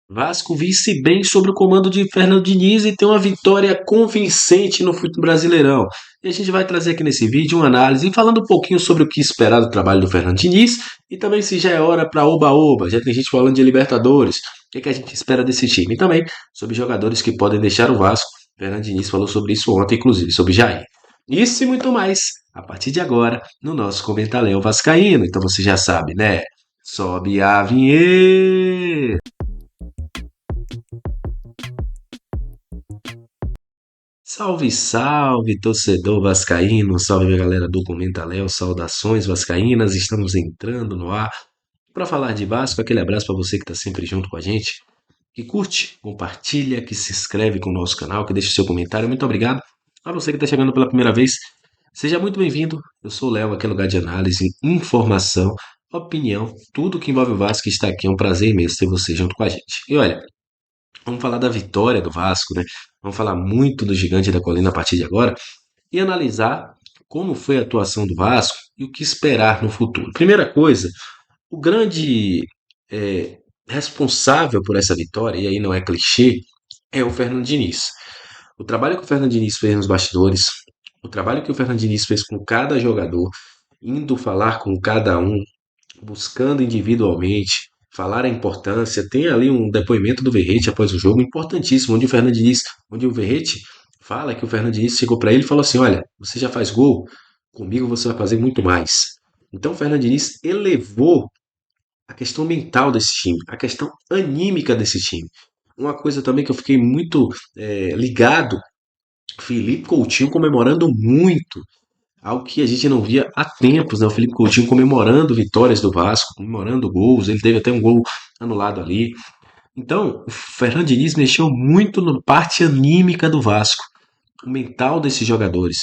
Vasco vice bem sob o comando de Fernando Diniz e tem uma vitória convincente no futebol brasileirão. E a gente vai trazer aqui nesse vídeo uma análise falando um pouquinho sobre o que esperar do trabalho do Fernando Diniz e também se já é hora para oba-oba. Já tem gente falando de Libertadores. O que a gente espera desse time? E também sobre jogadores que podem deixar o Vasco. Fernando Diniz falou sobre isso ontem, inclusive, sobre Jair. Isso e muito mais a partir de agora no nosso Comentário Vascaíno. Então você já sabe, né? Sobe a vinheta! Salve, salve, torcedor vascaíno, salve minha galera do Comenta Léo, saudações vascaínas, estamos entrando no ar para falar de Vasco, aquele abraço para você que está sempre junto com a gente, que curte, compartilha, que se inscreve com o nosso canal, que deixa o seu comentário, muito obrigado. A você que está chegando pela primeira vez, seja muito bem-vindo, eu sou o Léo, aqui é lugar de análise, informação, opinião, tudo que envolve o Vasco está aqui, é um prazer imenso ter você junto com a gente. E olha, vamos falar da vitória do Vasco, né? Vamos falar muito do Gigante da Colina a partir de agora e analisar como foi a atuação do Vasco e o que esperar no futuro. Primeira coisa, o grande responsável por essa vitória, e aí não é clichê, é o Fernando Diniz. O trabalho que o Fernando Diniz fez nos bastidores, o trabalho que o Fernando Diniz fez com cada jogador, indo falar com cada um, buscando individualmente, falar a importância. Tem ali um depoimento do Verratti após o jogo, importantíssimo, onde o Verratti fala que o Fernando Diniz chegou para ele e falou assim: Olha, você já faz gol, comigo você vai fazer muito mais. Então o Fernando Diniz elevou a questão mental desse time, a questão anímica desse time. Uma coisa também que eu fiquei muito ligado, Felipe Coutinho comemorando muito, algo que a gente não via há tempos, né? O Felipe Coutinho comemorando vitórias do Vasco, comemorando gols, ele teve até um gol anulado ali. Então, o Fernando Diniz mexeu muito na parte anímica do Vasco, o mental desses jogadores.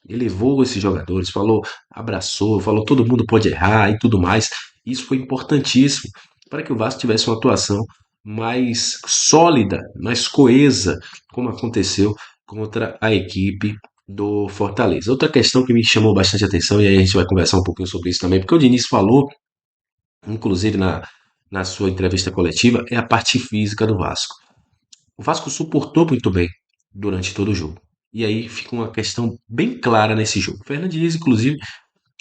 Elevou esses jogadores, falou, abraçou, falou todo mundo pode errar e tudo mais. Isso foi importantíssimo para que o Vasco tivesse uma atuação mais sólida, mais coesa, como aconteceu contra a equipe do Fortaleza. Outra questão que me chamou bastante atenção, e aí a gente vai conversar um pouquinho sobre isso também, porque o Diniz falou, inclusive na sua entrevista coletiva, é a parte física do Vasco. O Vasco suportou muito bem durante todo o jogo. E aí fica uma questão bem clara nesse jogo. O Fernando Diniz, inclusive,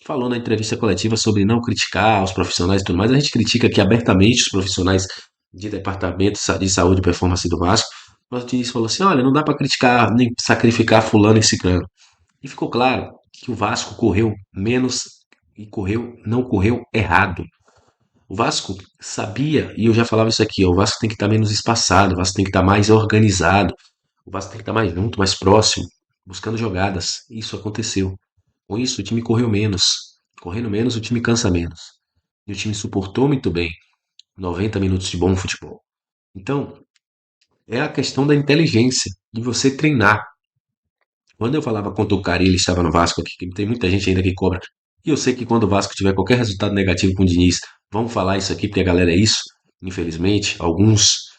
falou na entrevista coletiva sobre não criticar os profissionais e tudo mais. A gente critica aqui abertamente os profissionais de departamento de saúde e performance do Vasco. Mas o Diniz falou assim: olha, não dá para criticar nem sacrificar fulano e ciclano. E ficou claro que o Vasco correu menos e não correu errado. O Vasco sabia, e eu já falava isso aqui, ó, o Vasco tem que estar menos espaçado, o Vasco tem que estar mais organizado, o Vasco tem que estar mais junto, mais próximo, buscando jogadas. Isso aconteceu. Com isso, o time correu menos. Correndo menos, o time cansa menos. E o time suportou muito bem 90 minutos de bom futebol. Então, é a questão da inteligência, de você treinar. Quando eu falava contra o Cari, ele estava no Vasco aqui, que tem muita gente ainda que cobra. E eu sei que quando o Vasco tiver qualquer resultado negativo com o Diniz, vamos falar isso aqui, porque a galera é isso, infelizmente, alguns,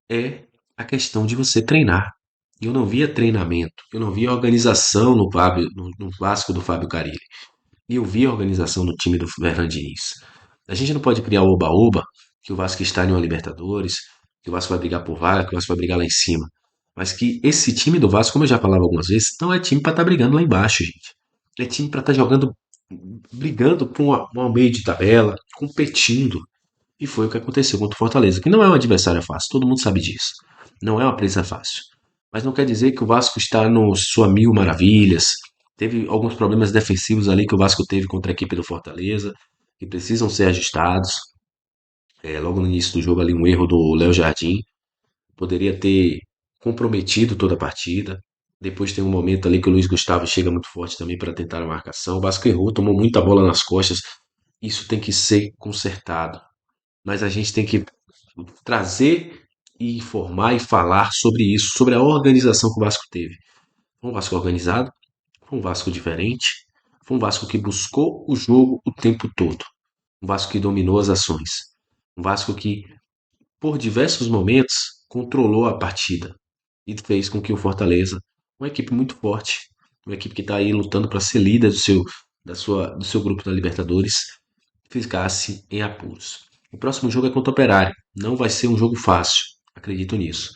é a questão de você treinar. Eu não via treinamento, eu não via organização no Vasco do Fábio Carilli. E eu vi a organização do time do Fernando Diniz. A gente não pode criar o oba-oba, que o Vasco está em uma Libertadores, que o Vasco vai brigar por vaga, que o Vasco vai brigar lá em cima. Mas que esse time do Vasco, como eu já falava algumas vezes, não é time para estar brigando lá embaixo, gente. É time para estar jogando, brigando por um meio de tabela, competindo. E foi o que aconteceu contra o Fortaleza, que não é um adversário fácil, todo mundo sabe disso. Não é uma presa fácil. Mas não quer dizer que o Vasco está no sua mil maravilhas. Teve alguns problemas defensivos ali que o Vasco teve contra a equipe do Fortaleza, que precisam ser ajustados. Logo no início do jogo ali, um erro do Léo Jardim. Poderia ter comprometido toda a partida. Depois tem um momento ali que o Luiz Gustavo chega muito forte também para tentar a marcação. O Vasco errou, tomou muita bola nas costas. Isso tem que ser consertado. Mas a gente tem que trazer e informar e falar sobre isso, sobre a organização que o Vasco teve. Foi um Vasco organizado, foi um Vasco diferente, foi um Vasco que buscou o jogo o tempo todo, um Vasco que dominou as ações, um Vasco que, por diversos momentos, controlou a partida e fez com que o Fortaleza, uma equipe muito forte, uma equipe que está aí lutando para ser líder do seu grupo da Libertadores, ficasse em apuros. O próximo jogo é contra o Operário. Não vai ser um jogo fácil, acredito nisso.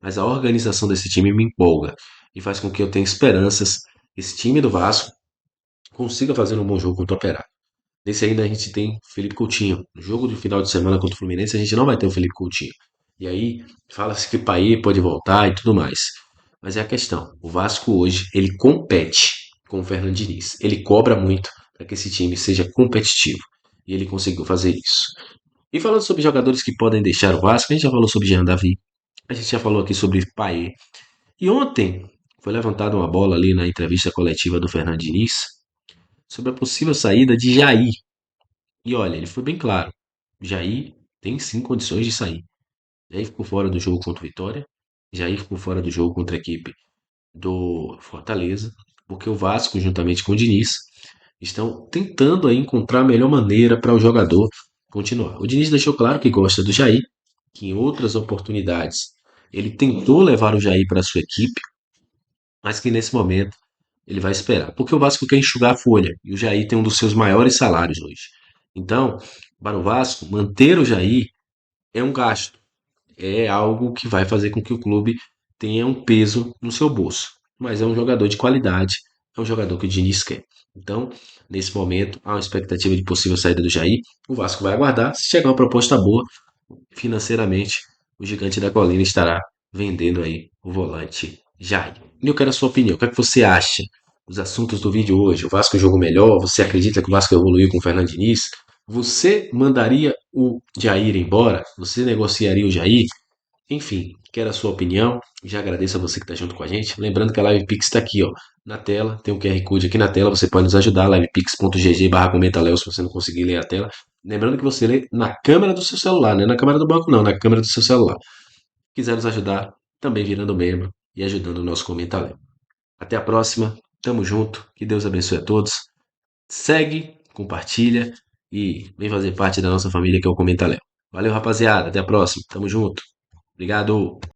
Mas a organização desse time me empolga e faz com que eu tenha esperanças que esse time do Vasco consiga fazer um bom jogo contra o Operário. Nesse ainda a gente tem Felipe Coutinho. No jogo de final de semana contra o Fluminense a gente não vai ter o Felipe Coutinho. E aí fala-se que Payet pode voltar e tudo mais. Mas é a questão. O Vasco hoje ele compete com o Fernando Diniz. Ele cobra muito para que esse time seja competitivo. E ele conseguiu fazer isso. E falando sobre jogadores que podem deixar o Vasco, a gente já falou sobre Jean Davi. A gente já falou aqui sobre Payet. E ontem foi levantada uma bola ali na entrevista coletiva do Fernando Diniz sobre a possível saída de Jair. E olha, ele foi bem claro. Jair tem sim condições de sair. Jair ficou fora do jogo contra o Vitória. Jair ficou fora do jogo contra a equipe do Fortaleza. Porque o Vasco, juntamente com o Diniz, estão tentando aí encontrar a melhor maneira para o jogador continuar. O Diniz deixou claro que gosta do Jair, que em outras oportunidades ele tentou levar o Jair para a sua equipe, mas que nesse momento ele vai esperar. Porque o Vasco quer enxugar a folha e o Jair tem um dos seus maiores salários hoje. Então, para o Vasco, manter o Jair é um gasto, é algo que vai fazer com que o clube tenha um peso no seu bolso. Mas é um jogador de qualidade, é um jogador que o Diniz quer. Então, nesse momento, há uma expectativa de possível saída do Jair. O Vasco vai aguardar. Se chegar uma proposta boa, financeiramente, o gigante da colina estará vendendo aí o volante Jair. E eu quero a sua opinião. O que é que você acha dos assuntos do vídeo hoje? O Vasco jogou melhor? Você acredita que o Vasco evoluiu com o Fernando Diniz? Você mandaria o Jair embora? Você negociaria o Jair? Enfim, quero a sua opinião. Já agradeço a você que está junto com a gente. Lembrando que a Live Pix está aqui, ó, na tela. Tem um QR Code aqui na tela. Você pode nos ajudar. livepix.gg/comentaléo se você não conseguir ler a tela. Lembrando que você lê na câmera do seu celular, não é na câmera do banco, não, na câmera do seu celular. Quiser nos ajudar, também virando membro e ajudando o nosso comentário. Até a próxima. Tamo junto. Que Deus abençoe a todos. Segue, compartilha e vem fazer parte da nossa família que é o Comentário. Valeu, rapaziada. Até a próxima. Tamo junto. Obrigado.